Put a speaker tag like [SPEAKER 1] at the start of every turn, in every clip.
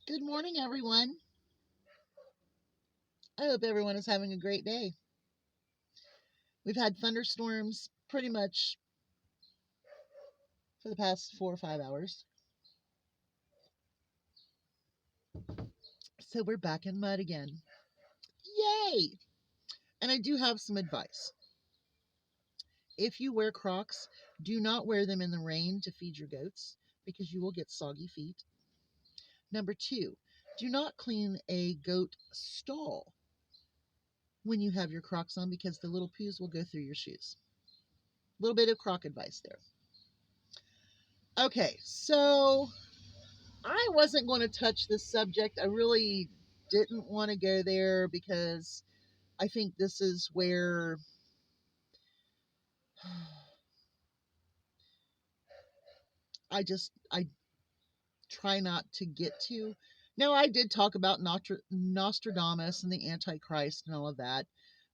[SPEAKER 1] Good morning, everyone. I hope everyone is having a great day. We've had thunderstorms pretty much for the past 4 or 5 hours. So we're back in mud again. Yay! And I do have some advice. If you wear Crocs, do not wear them in the rain to feed your goats because you will get soggy feet. Number two, do not clean a goat stall when you have your Crocs on because the little poos will go through your shoes. A little bit of Croc advice there. Okay, so I wasn't going to touch this subject. I really didn't want to go there because I think this is where I try not to get to. Now, I did talk about Nostradamus and the Antichrist and all of that.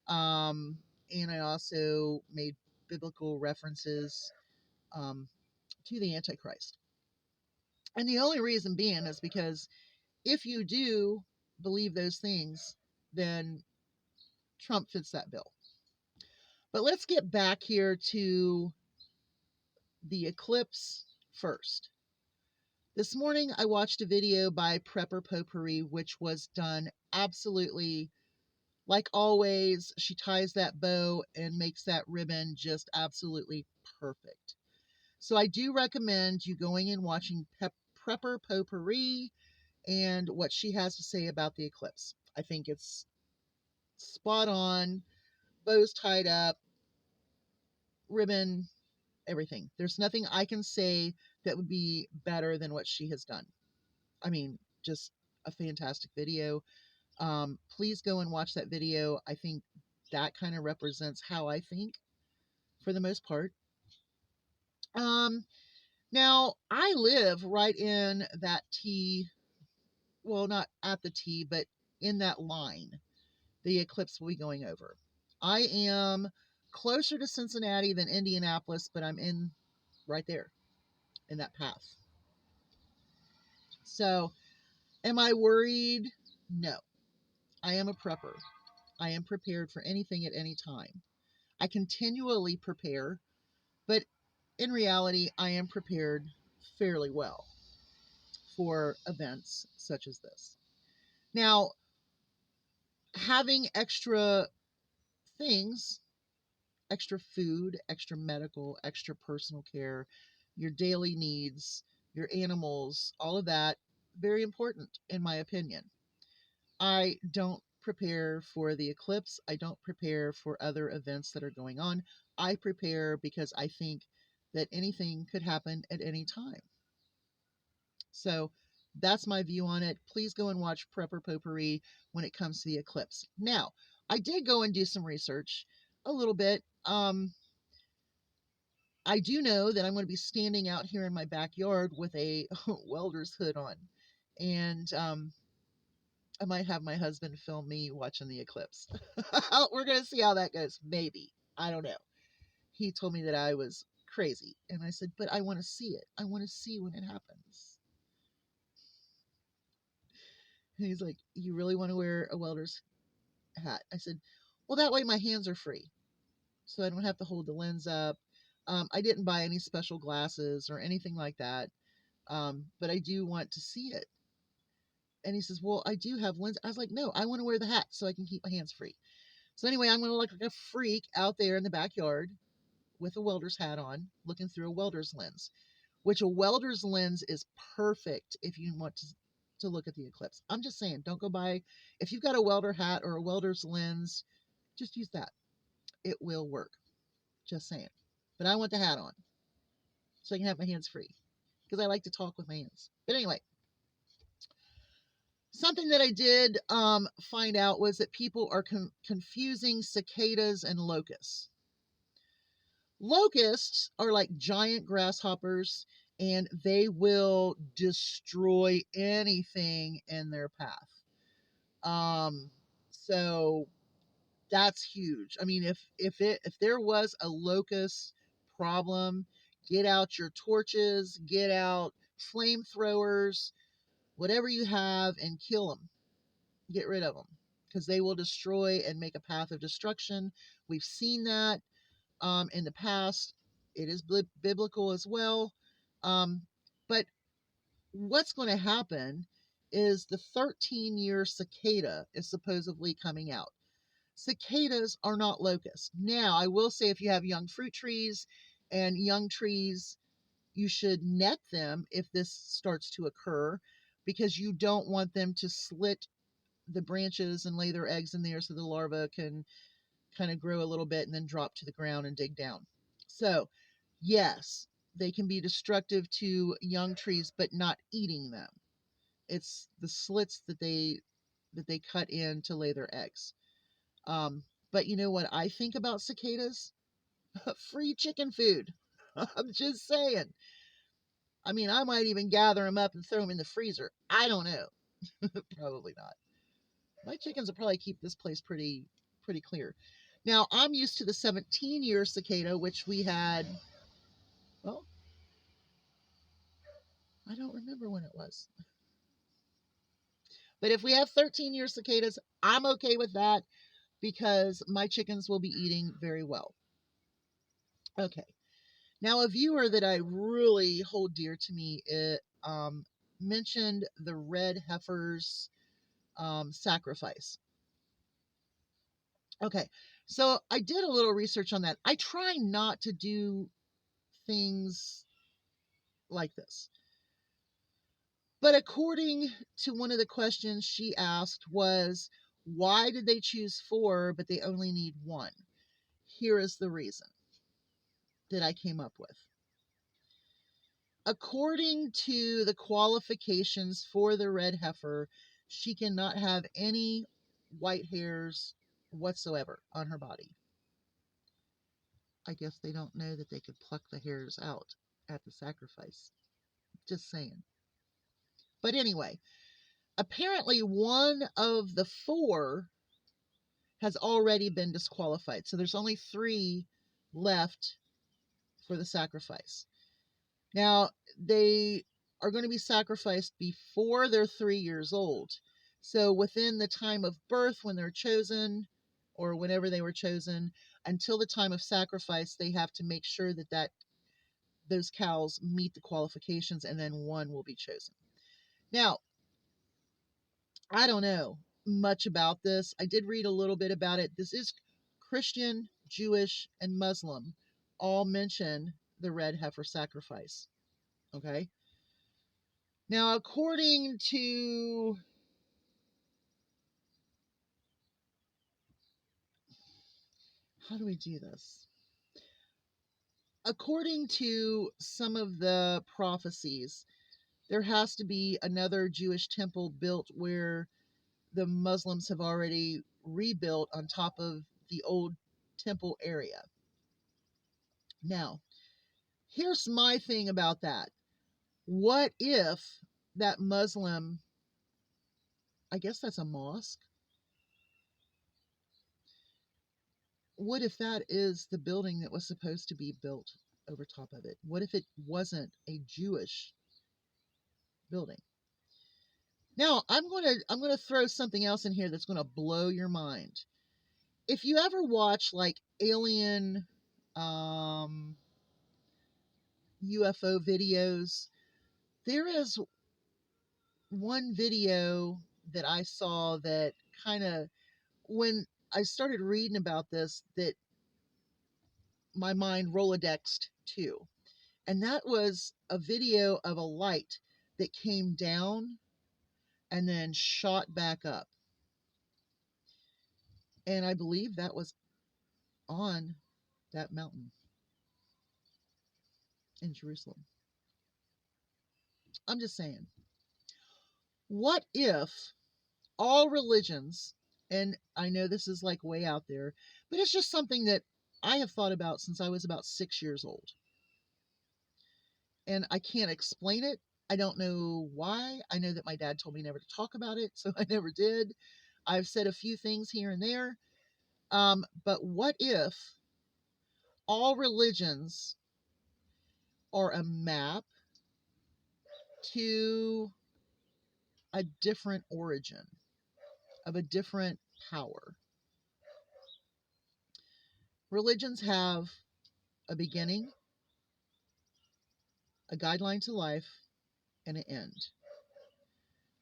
[SPEAKER 1] And I also made biblical references to the Antichrist. And the only reason being is because if you do believe those things, then Trump fits that bill. But let's get back here to the eclipse first. This morning I watched a video by Prepper Potpourri, which was done absolutely like always. She ties that bow and makes that ribbon just absolutely perfect. So I do recommend you going and watching Prepper Potpourri and what she has to say about the eclipse. I think it's spot on, bows tied up, ribbon, everything. There's nothing I can say that would be better than what she has done. I mean, just a fantastic video. Please go and watch that video. I think that kind of represents how I think for the most part. Now, I live right in that T, well, not at the T, but in that line the eclipse will be going over. I am closer to Cincinnati than Indianapolis, but I'm in right there in that path. So, am I worried? No. I am a prepper. I am prepared for anything at any time. I continually prepare, but in reality, I am prepared fairly well for events such as this. Now, having extra things, extra food, extra medical, extra personal care, your daily needs, your animals, all of that, very important in my opinion. I don't prepare for the eclipse. I don't prepare for other events that are going on. I prepare because I think that anything could happen at any time. So that's my view on it. Please go and watch Prepper Potpourri when it comes to the eclipse. Now, I did go and do some research a little bit. I do know that I'm going to be standing out here in my backyard with a welder's hood on. And I might have my husband film me watching the eclipse. We're going to see how that goes. Maybe. I don't know. He told me that I was crazy. And I said, but I want to see it. I want to see when it happens. And he's like, you really want to wear a welder's hat? I said, well, that way my hands are free. So I don't have to hold the lens up. I didn't buy any special glasses or anything like that. But I do want to see it. And he says, well, I do have lenses. I was like, no, I want to wear the hat so I can keep my hands free. So anyway, I'm going to look like a freak out there in the backyard with a welder's hat on, looking through a welder's lens, which a welder's lens is perfect if you want to look at the eclipse. I'm just saying, don't go buy, if you've got a welder hat or a welder's lens, just use that. It will work. Just saying. But I want the hat on so I can have my hands free because I like to talk with my hands. But anyway, something that I did find out was that people are confusing cicadas and locusts. Locusts are like giant grasshoppers, and they will destroy anything in their path. So that's huge. I mean, if there was a locust problem, get out your torches, get out flamethrowers, whatever you have and kill them. Get rid of them because they will destroy and make a path of destruction. We've seen that in the past. It is biblical as well. Um, but what's going to happen is the 13-year cicada is supposedly coming out. Cicadas are not locusts. Now, I will say if you have young fruit trees and young trees, you should net them if this starts to occur because you don't want them to slit the branches and lay their eggs in there so the larva can kind of grow a little bit and then drop to the ground and dig down. So, yes, they can be destructive to young trees, but not eating them. It's the slits that they cut in to lay their eggs. Um, but you know what I think about cicadas? Free chicken food. I'm just saying. I mean, I might even gather them up and throw them in the freezer. I don't know. Probably not. My chickens will probably keep this place pretty clear. Now, I'm used to the 17-year cicada, which we had, well, I don't remember when it was. But if we have 13-year cicadas, I'm okay with that because my chickens will be eating very well. Okay. Now, a viewer that I really hold dear to me mentioned the red heifer's sacrifice. Okay, so I did a little research on that. I try not to do things like this. But according to one of the questions she asked was, why did they choose 4, but they only need 1? Here is the reason that I came up with. According to the qualifications for the red heifer, she cannot have any white hairs whatsoever on her body. I guess they don't know that they could pluck the hairs out at the sacrifice. Just saying. But anyway, apparently one of the 4 has already been disqualified. So there's only 3 left for the sacrifice. Now, they are going to be sacrificed before they're 3 years old. So within the time of birth, when they're chosen, or whenever they were chosen, until the time of sacrifice, they have to make sure that those cows meet the qualifications, and then 1 will be chosen. Now, I don't know much about this. I did read a little bit about it. This is Christian, Jewish, and Muslim all mention the red heifer sacrifice. Okay. Now, according to how do we do this? According to some of the prophecies, there has to be another Jewish temple built where the Muslims have already rebuilt on top of the old temple area. Now, here's my thing about that. What if that Muslim, I guess that's a mosque, what if that is the building that was supposed to be built over top of it? What if it wasn't a Jewish building? Now, I'm going to throw something else in here that's going to blow your mind. If you ever watch like alien UFO videos, there is one video that I saw that kind of, when I started reading about this, that my mind Rolodexed too. And that was a video of a light that came down and then shot back up. And I believe that was on that mountain in Jerusalem. I'm just saying, what if all religions, and I know this is like way out there, but it's just something that I have thought about since I was about 6 years old. And I can't explain it. I don't know why. I know that my dad told me never to talk about it, so I never did. I've said a few things here and there. But what if all religions are a map to a different origin, of a different power. Religions have a beginning, a guideline to life, and an end.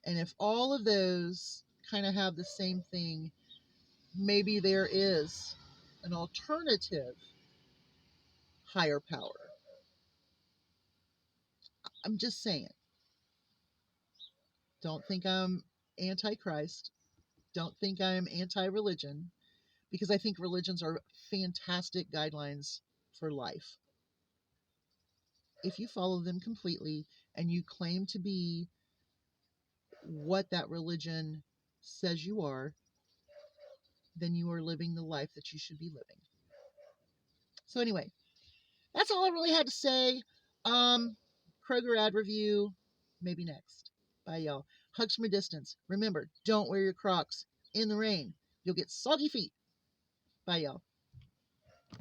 [SPEAKER 1] And if all of those kind of have the same thing, maybe there is an alternative higher power. I'm just saying. Don't think I'm anti-Christ. Don't think I'm anti-religion, because I think religions are fantastic guidelines for life. If you follow them completely and you claim to be what that religion says you are, then you are living the life that you should be living. So anyway, that's all I really had to say. Kroger ad review, maybe next. Bye, y'all. Hugs from a distance. Remember, don't wear your Crocs in the rain. You'll get soggy feet. Bye, y'all.